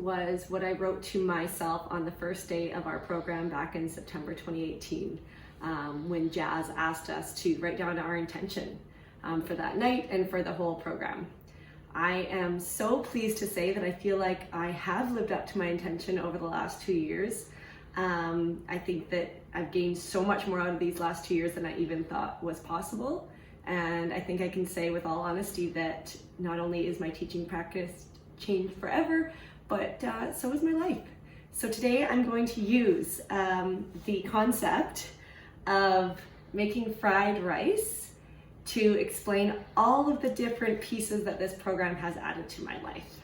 was what I wrote to myself on the first day of our program back in September 2018, when Jazz asked us to write down our intention for that night and for the whole program. I am so pleased to say that I feel like I have lived up to my intention over the last 2 years. I think that I've gained so much more out of these last 2 years than I even thought was possible. And I think I can say with all honesty that not only is my teaching practice changed forever, but so is my life. So today I'm going to use the concept of making fried rice to explain all of the different pieces that this program has added to my life.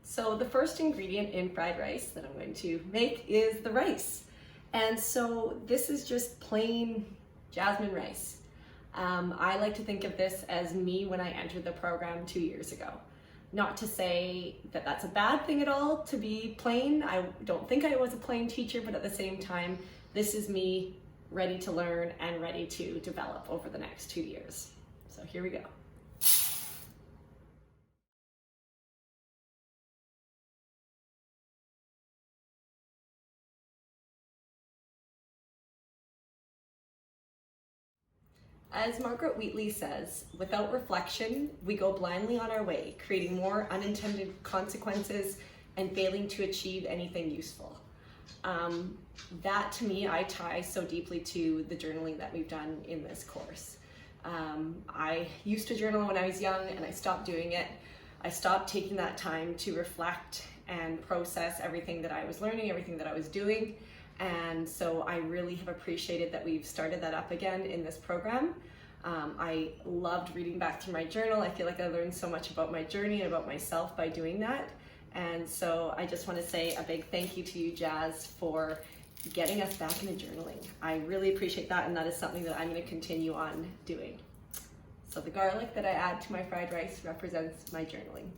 So the first ingredient in fried rice that I'm going to make is the rice. And so this is just plain jasmine rice. I like to think of this as me when I entered the program 2 years ago. Not to say that that's a bad thing at all to be plain. I don't think I was a plain teacher, but at the same time, this is me ready to learn and ready to develop over the next 2 years. So here we go. As Margaret Wheatley says, without reflection, we go blindly on our way, creating more unintended consequences and failing to achieve anything useful. That to me, I tie so deeply to the journaling that we've done in this course. I used to journal when I was young and I stopped doing it. I stopped taking that time to reflect and process everything that I was learning, everything that I was doing. And so I really have appreciated that we've started that up again in this program. I loved reading back through my journal. I feel like I learned so much about my journey and about myself by doing that. And so I just want to say a big thank you to you, Jazz, for getting us back into journaling. I really appreciate that, and that is something that I'm going to continue on doing. So the garlic that I add to my fried rice represents my journaling.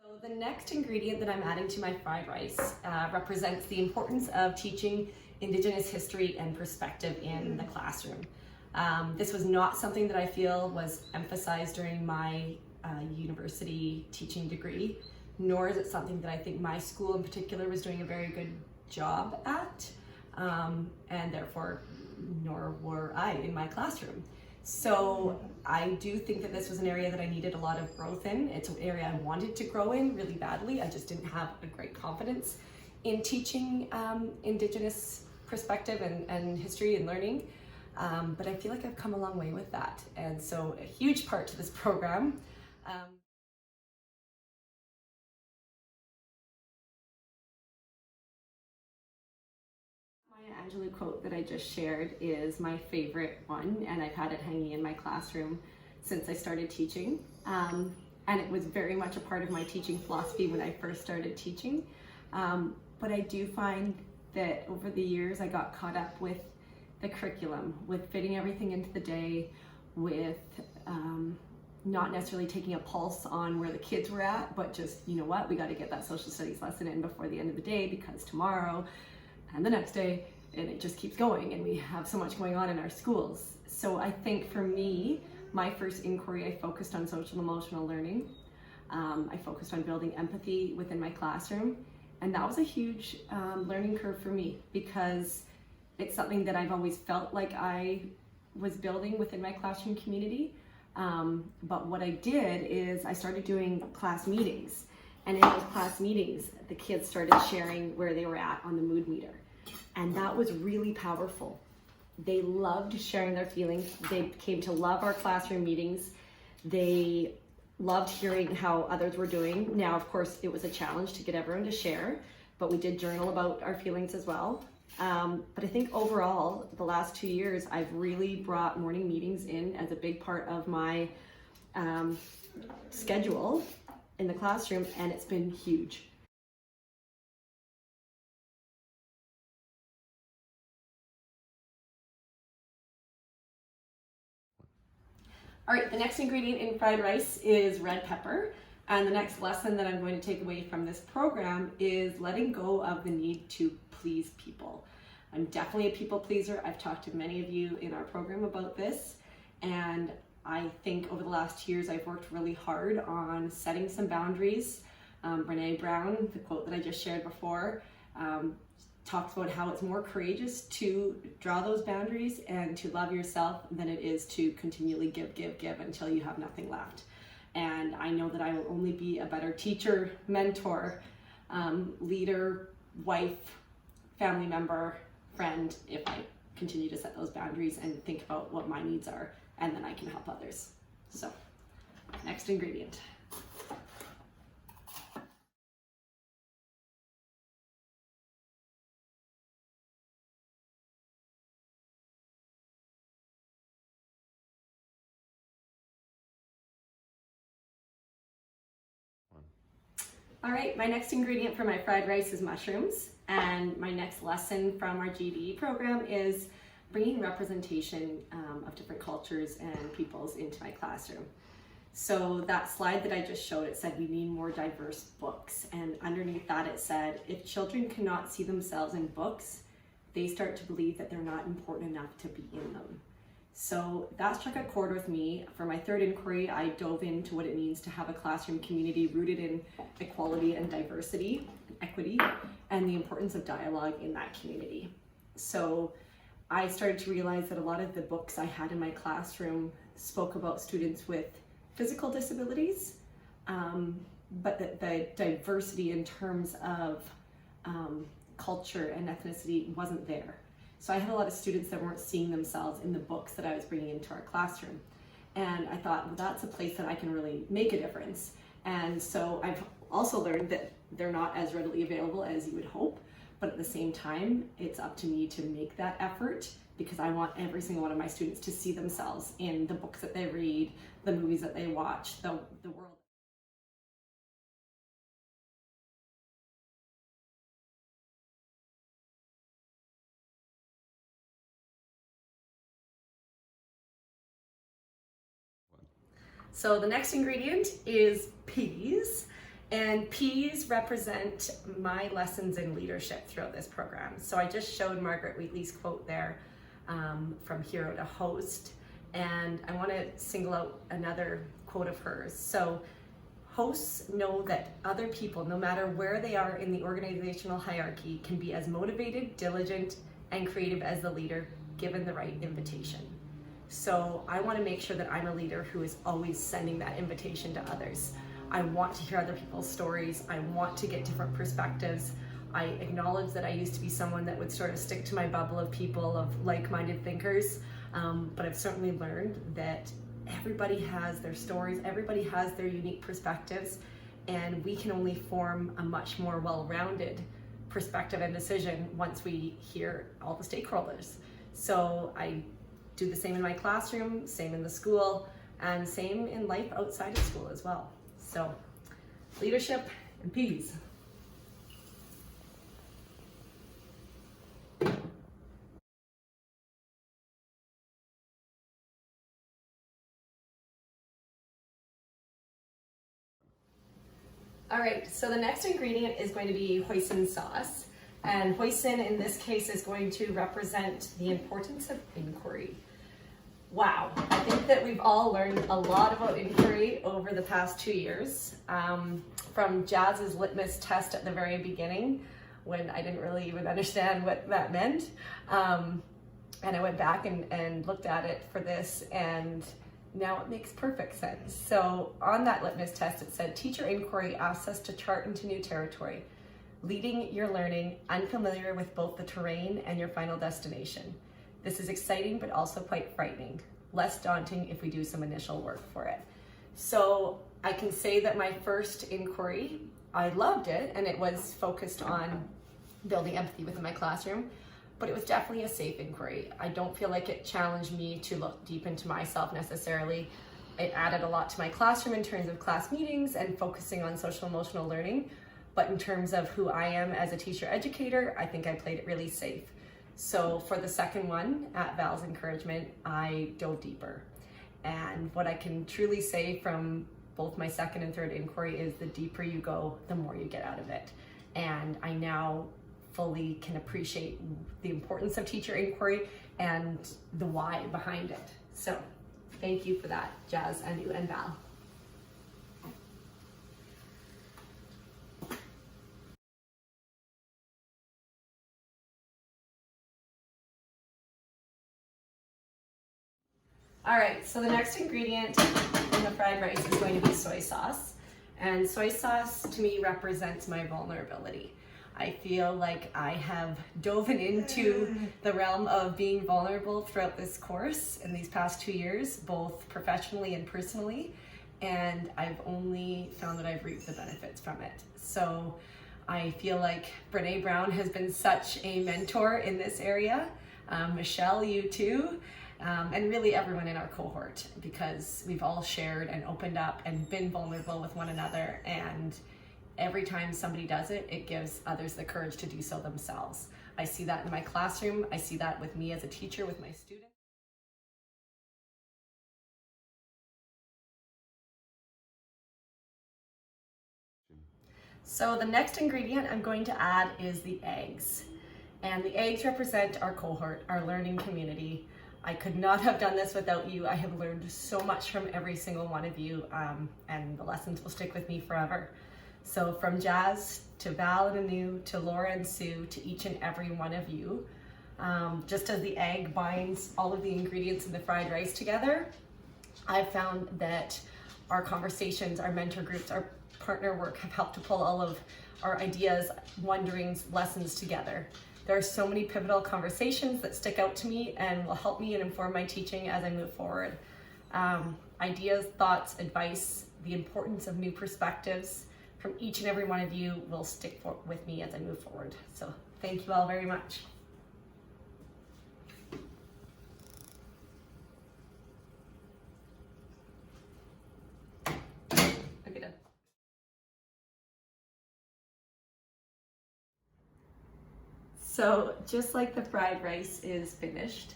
So the next ingredient that I'm adding to my fried rice represents the importance of teaching Indigenous history and perspective in the classroom. This was not something that I feel was emphasized during my university teaching degree, nor is it something that I think my school in particular was doing a very good job at, and therefore nor were I in my classroom. So I do think that this was an area that I needed a lot of growth in. It's an area I wanted to grow in really badly. I just didn't have a great confidence in teaching Indigenous perspective and history and learning. But I feel like I've come a long way with that. And so a huge part to this program. Maya Angelou quote that I just shared is my favorite one, and I've had it hanging in my classroom since I started teaching. And it was very much a part of my teaching philosophy when I first started teaching. But I do find that over the years I got caught up with the curriculum, with fitting everything into the day, with not necessarily taking a pulse on where the kids were at, but just, you know what, we got to get that social studies lesson in before the end of the day because tomorrow and the next day, and it just keeps going, and we have so much going on in our schools. So I think for me, my first inquiry, I focused on social emotional learning. I focused on building empathy within my classroom, and that was a huge learning curve for me because it's something that I've always felt like I was building within my classroom community. But what I did is I started doing class meetings, and in those class meetings, the kids started sharing where they were at on the mood meter. And that was really powerful. They loved sharing their feelings. They came to love our classroom meetings. They loved hearing how others were doing. Now, of course, it was a challenge to get everyone to share, but we did journal about our feelings as well. But I think overall, the last 2 years, I've really brought morning meetings in as a big part of my schedule in the classroom, and it's been huge. All right, the next ingredient in fried rice is red pepper. And the next lesson that I'm going to take away from this program is letting go of the need to please people. I'm definitely a people pleaser. I've talked to many of you in our program about this. And I think over the last years, I've worked really hard on setting some boundaries. Brene Brown, the quote that I just shared before, talks about how it's more courageous to draw those boundaries and to love yourself than it is to continually give until you have nothing left. And I know that I will only be a better teacher, mentor, leader, wife, family member, friend if I continue to set those boundaries and think about what my needs are, and then I can help others. So, next ingredient. All right, my next ingredient for my fried rice is mushrooms, and my next lesson from our GDE program is bringing representation of different cultures and peoples into my classroom. So that slide that I just showed, it said we need more diverse books, and underneath that it said if children cannot see themselves in books, they start to believe that they're not important enough to be in them. So that struck a chord with me. For my third inquiry, I dove into what it means to have a classroom community rooted in equality and diversity, and equity, and the importance of dialogue in that community. So I started to realize that a lot of the books I had in my classroom spoke about students with physical disabilities, but that the diversity in terms of culture and ethnicity wasn't there. So I had a lot of students that weren't seeing themselves in the books that I was bringing into our classroom. And I thought, well, that's a place that I can really make a difference. And so I've also learned that they're not as readily available as you would hope, but at the same time, it's up to me to make that effort because I want every single one of my students to see themselves in the books that they read, the movies that they watch, the world. So the next ingredient is peas, and peas represent my lessons in leadership throughout this program. So I just showed Margaret Wheatley's quote there, from Hero to Host, and I want to single out another quote of hers. So hosts know that other people, no matter where they are in the organizational hierarchy, can be as motivated, diligent, and creative as the leader, given the right invitation. So I want to make sure that I'm a leader who is always sending that invitation to others. I want to hear other people's stories. I want to get different perspectives. I acknowledge that I used to be someone that would sort of stick to my bubble of people, of like-minded thinkers, but I've certainly learned that everybody has their stories, everybody has their unique perspectives, and we can only form a much more well-rounded perspective and decision once we hear all the stakeholders. So I do the same in my classroom, same in the school, and same in life outside of school as well. So, leadership and peas. All right, so the next ingredient is going to be hoisin sauce. And hoisin in this case is going to represent the importance of inquiry. Wow, I think that we've all learned a lot about inquiry over the past 2 years. From Jazz's litmus test at the very beginning, when I didn't really even understand what that meant. And I went back and looked at it for this, and now it makes perfect sense. So on that litmus test, it said, teacher inquiry asks us to chart into new territory, leading your learning, unfamiliar with both the terrain and your final destination. This is exciting, but also quite frightening. Less daunting if we do some initial work for it. So I can say that my first inquiry, I loved it, and it was focused on building empathy within my classroom, but it was definitely a safe inquiry. I don't feel like it challenged me to look deep into myself necessarily. It added a lot to my classroom in terms of class meetings and focusing on social emotional learning, but in terms of who I am as a teacher educator, I think I played it really safe. So for the second one, at Val's encouragement, I dove deeper. And what I can truly say from both my second and third inquiry is the deeper you go, the more you get out of it. And I now fully can appreciate the importance of teacher inquiry and the why behind it. So thank you for that, Jazz, Anu, and Val. All right, so the next ingredient in the fried rice is going to be soy sauce. And soy sauce to me represents my vulnerability. I feel like I have dove into the realm of being vulnerable throughout this course in these past 2 years, both professionally and personally. And I've only found that I've reaped the benefits from it. So I feel like Brene Brown has been such a mentor in this area. Michelle, you too. And really everyone in our cohort, because we've all shared and opened up and been vulnerable with one another, and every time somebody does it, it gives others the courage to do so themselves. I see that in my classroom, I see that with me as a teacher, with my students. So the next ingredient I'm going to add is the eggs. And the eggs represent our cohort, our learning community. I could not have done this without you. I have learned so much from every single one of you, and the lessons will stick with me forever. So from Jazz to Val and Anu to Laura and Sue to each and every one of you, just as the egg binds all of the ingredients in the fried rice together, I've found that our conversations, our mentor groups, our partner work have helped to pull all of our ideas, wonderings, lessons together. There are so many pivotal conversations that stick out to me and will help me and inform my teaching as I move forward. Ideas, thoughts, advice, the importance of new perspectives from each and every one of you will stick with me as I move forward. So thank you all very much. Okay, done. So just like the fried rice is finished,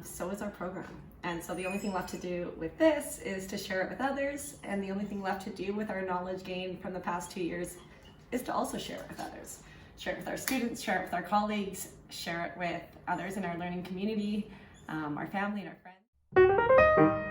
so is our program. And so the only thing left to do with this is to share it with others. And the only thing left to do with our knowledge gained from the past 2 years is to also share it with others. Share it with our students, share it with our colleagues, share it with others in our learning community, our family and our friends.